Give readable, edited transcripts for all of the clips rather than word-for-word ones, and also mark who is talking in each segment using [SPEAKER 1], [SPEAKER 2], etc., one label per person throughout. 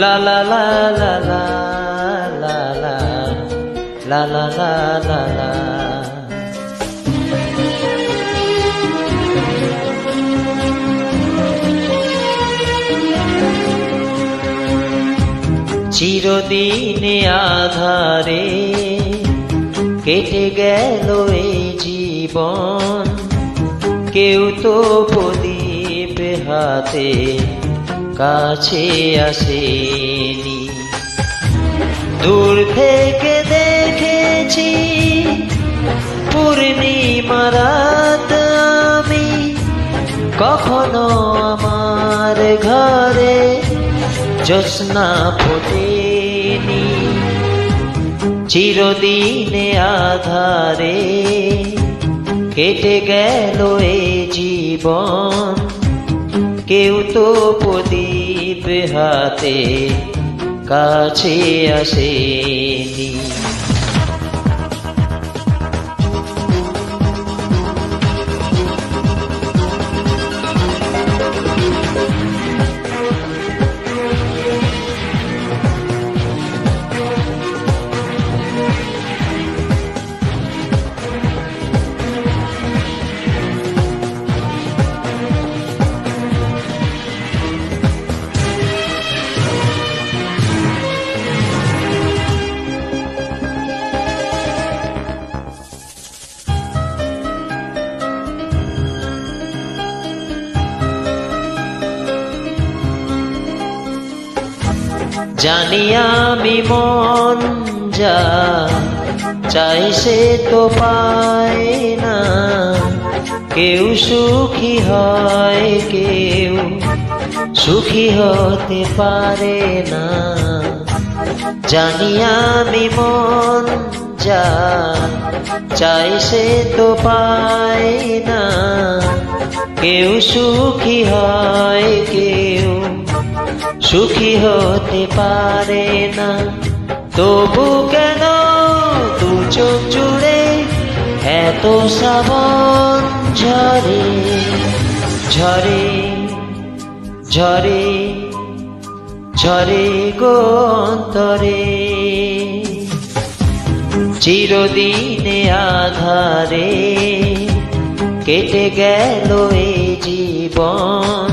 [SPEAKER 1] La la la la la la la la la la la la চিরদিনে আধারে কেটে গেল এই জীবন, কেউ তো প্রদীপ হাতে কাছে আসেনি। দূর থেকে দেখেছি পূর্ণিমা রাত আমি, কখনো আমার ঘরে জ্যোৎস্না ফোটেনি। চিরদিনে আধারে কেটে গেল এই জীবন, কেউ তো প্রদীপ হাতে কাছে আসেনি। জানি আমি মন যা চাই সে তো পায় না, কেউ সুখী হয় কেউ সুখী হতে পারে না। জানি আমি মন যা চাই সে তো পায় না, কেউ সুখী হয় কেউ সুখী হতে পারে না। তবু কেন দু চোখ জুড়ে এত শ্রাবণ ঝরে ঝরে ঝরে ঝরে গো অন্তরে। চিরদিনে আধারে কেটে গেল এই জীবন,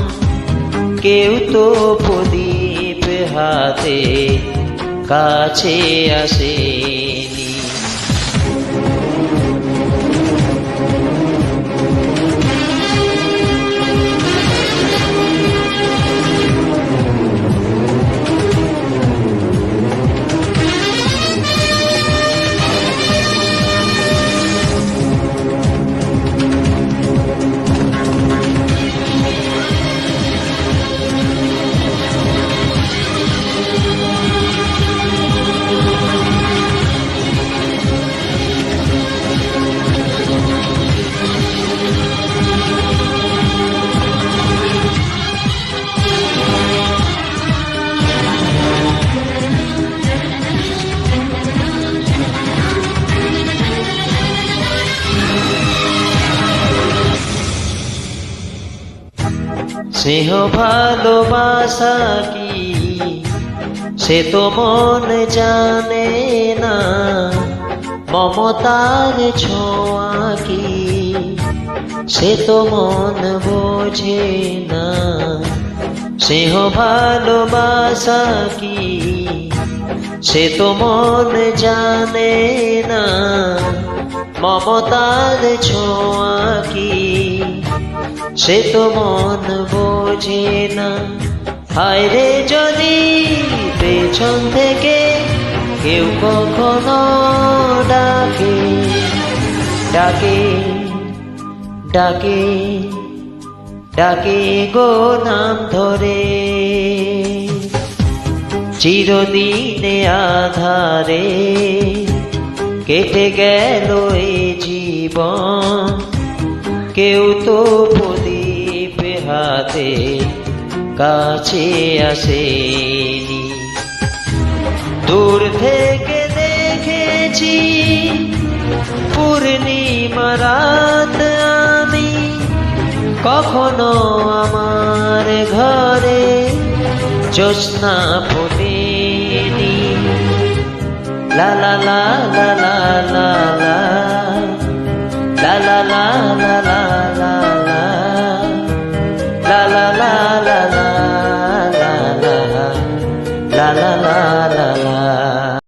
[SPEAKER 1] কেউ তো প্রদীপ হাতে কাছে আসেনি। স্নেহ ভালোবাসা কি সে তো মন জানে না, মমতার ছোঁয়া কি সে তো মন বোঝে না। স্নেহ ভালোবাসা কি সে তো মন জানে না, মমতার ছোঁয়া কি সে তো মন বোঝে না। হায় রে যদি পেছন থেকে কেউ কখনো ডাকে ডাকে ডাকে ডাকে গো নাম ধরে, চিরদিনে আধারে কেটে গেল এই জীবন, কেউ তো প্রদীপ হাতে কাছে আসেনি। দূর থেকে দেখেছি পূর্ণিমা রাত আমি, কখনো আমার ঘরে জ্যোৎস্না ফোটেনি লা লা লা লা লা লা লা লা লা লা লা লা